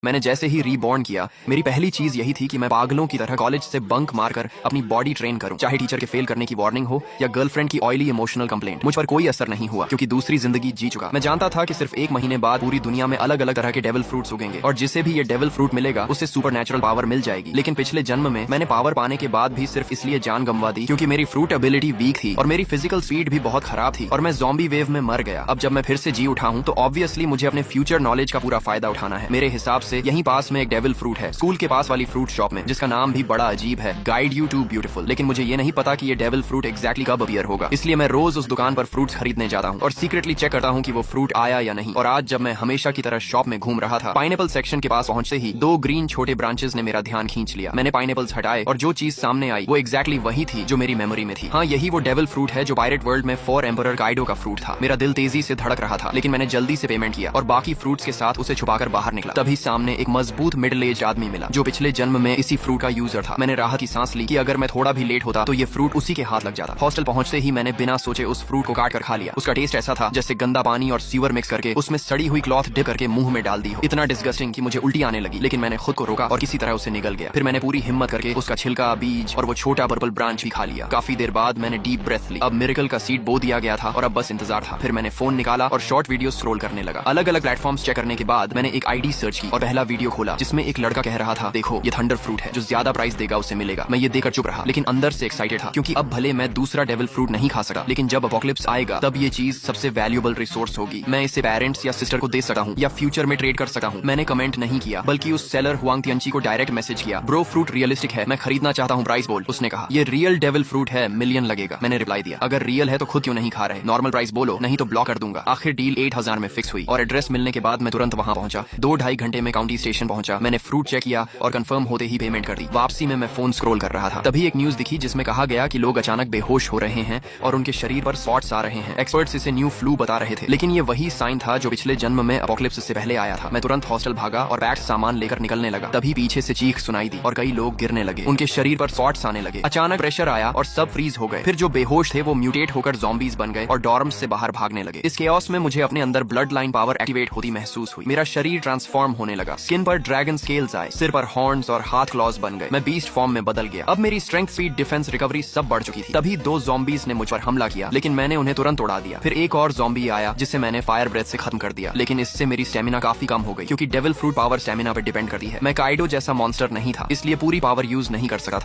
मैंने जैसे ही रीबॉर्न किया, मेरी पहली चीज यही थी कि मैं पागलों की तरह कॉलेज से बंक मारकर अपनी बॉडी ट्रेन करूं, चाहे टीचर के फेल करने की वार्निंग हो या गर्लफ्रेंड की ऑयली इमोशनल कंप्लेंट। मुझ पर कोई असर नहीं हुआ क्योंकि दूसरी जिंदगी जी चुका। मैं जानता था कि सिर्फ 1 महीने बाद पूरी दुनिया में अलग अलग तरह के डेविल फ्रूट्स उगेंगे और जिसे भी ये डेविल फ्रूट मिलेगा उसे सुपरनैचुरल पावर मिल जाएगी। लेकिन पिछले जन्म में मैंने पावर पाने के बाद भी सिर्फ इसलिए जान गंवा दी क्योंकि मेरी फ्रूट एबिलिटी वीक थी और मेरी फिजिकल स्पीड भी बहुत खराब थी और मैं ज़ॉम्बी वेव में मर गया। अब जब मैं फिर से जी उठा हूँ तो ऑब्वियसली मुझे अपने फ्यूचर नॉलेज का पूरा फायदा उठाना है। मेरे हिसाब से यहीं पास में एक डेविल फ्रूट है, स्कूल के पास वाली फ्रूट शॉप में, जिसका नाम भी बड़ा अजीब है, गाइड यू टू ब्यूटीफुल। लेकिन मुझे ये नहीं पता कि ये डेविल फ्रूट एग्जैक्टली कब अपीयर होगा, इसलिए मैं रोज उस दुकान पर फ्रूट्स खरीदने जाता हूँ और सीक्रेटली चेक करता हूँ कि वो फ्रूट आया या नहीं। और आज जब मैं हमेशा की तरह शॉप में घूम रहा था, पाइनएप्पल सेक्शन के पास पहुंचते ही 2 ग्रीन छोटे ब्रांचेस ने मेरा ध्यान खींच लिया। मैंने पाइनएप्पल्स हटाए और जो चीज सामने आई वो एग्जैक्टली वही थी जो मेरी मेमोरी में थी। हाँ, यही वो डेविल फ्रूट है जो पायरेट वर्ल्ड में 4 एम्परर काइडो का फ्रूट था। मेरा दिल तेजी से धड़क रहा था, लेकिन मैंने जल्दी से पेमेंट किया और बाकी फ्रूट्स के साथ उसे छुपाकर बाहर निकला। तभी सामने एक मजबूत मिडिल एज आदमी मिला जो पिछले जन्म में इसी फ्रूट का यूजर था। मैंने राहत की सांस ली कि अगर मैं थोड़ा भी लेट होता तो ये फ्रूट उसी के हाथ लग जाता। हॉस्टल पहुंचते ही मैंने बिना सोचे उस फ्रूट को काट कर खा लिया। उसका टेस्ट ऐसा था जैसे गंदा पानी और सीवर मिक्स करके उसमें सड़ी हुई क्लॉथ डिप करके मुंह में डाल दी हो। इतना डिस्गस्टिंग कि मुझे उल्टी आने लगी, लेकिन मैंने खुद को रोका और किसी तरह उसे निगल गया। फिर मैंने पूरी हिम्मत करके उसका छिलका, बीज और वो छोटा पर्पल ब्रांच भी खा लिया। काफी देर बाद मैंने डीप ब्रेथ ली। अब मिरेकल का सीड बो दिया गया था और अब बस इंतजार था। फिर मैंने फोन निकाला और शॉर्ट वीडियो स्क्रॉल करने लगा। अलग अलग प्लेटफॉर्म्स चेक करने के बाद मैंने एक आईडी सर्च की और पहला वीडियो खोला जिसमें एक लड़का कह रहा था, देखो ये थंडर फ्रूट है, जो ज्यादा प्राइस देगा उसे मिलेगा। मैं ये देखकर चुप रहा, लेकिन अंदर से एक्साइटेड था क्योंकि अब भले मैं दूसरा डेविल फ्रूट नहीं खा सकता, लेकिन जब अपोकलिप्स आएगा तब ये चीज सबसे वैल्यूएबल रिसोर्स होगी। मैं इसे पेरेंट्स या सिस्टर को दे सकता हूँ या फ्यूचर में ट्रेड कर सकता हूँ। मैंने कमेंट नहीं किया, बल्कि उस सेलर हुआंग तियांची को डायरेक्ट मैसेज किया, ब्रो फ्रूट रियलिस्टिक है, मैं खरीदना चाहता हूँ, प्राइस बोल। उसने कहा, ये रियल डेविल फ्रूट है, मिलियन लगेगा। मैंने रिप्लाई दिया, अगर रियल है तो खुद क्यों नहीं खा रहे, नॉर्मल प्राइस बोलो, नहीं तो ब्लॉक कर दूंगा। आखिर डील 8000 में फिक्स हुई और एड्रेस मिलने के बाद मैं तुरंत वहाँ पहुंचा। 2-2.5 घंटे में काउंटी स्टेशन पहुंचा। मैंने फ्रूट चेक किया और कंफर्म होते ही पेमेंट कर दी। वापसी में मैं फोन स्क्रॉल कर रहा था, तभी एक न्यूज दिखी जिसमें कहा गया कि लोग अचानक बेहोश हो रहे हैं और उनके शरीर पर स्पॉट्स आ रहे हैं। एक्सपर्ट्स इसे न्यू फ्लू बता रहे थे, लेकिन ये वही साइन था जो पिछले जन्म में अपोकलिप्स से पहले आया था। मैं तुरंत हॉस्टल भागा और पैक्ड सामान लेकर निकलने लगा। तभी पीछे से चीख सुनाई दी और कई लोग गिरने लगे, उनके शरीर पर स्पॉट्स आने लगे। अचानक प्रेशर आया और सब फ्रीज हो गए। फिर जो बेहोश थे वो म्यूटेट होकर ज़ॉम्बीज बन गए और डॉर्म्स से बाहर भागने लगे। इस केओस में मुझे अपने अंदर ब्लड लाइन पावर एक्टिवेट होती महसूस हुई। मेरा शरीर ट्रांसफॉर्म होने लगा, स्किन पर ड्रैगन स्केल्स आए, सिर पर हॉर्न्स और हाथ क्लॉज बन गए। मैं बीस्ट फॉर्म में बदल गया। अब मेरी स्ट्रेंथ, स्पीड, डिफेंस, रिकवरी सब बढ़ चुकी थी। तभी 2 ज़ॉम्बीज ने मुझ पर हमला किया, लेकिन मैंने उन्हें तुरंत उड़ा दिया। फिर एक और ज़ॉम्बी आया जिसे मैंने फायर ब्रेथ से खत्म कर दिया, लेकिन इससे मेरी स्टेमिना काफी कम हो गई क्योंकि डेविल फ्रूट पावर स्टेमिना पर डिपेंड करती है। मैं काइडो जैसा मॉन्स्टर नहीं था, इसलिए पूरी पावर यूज नहीं कर सका था।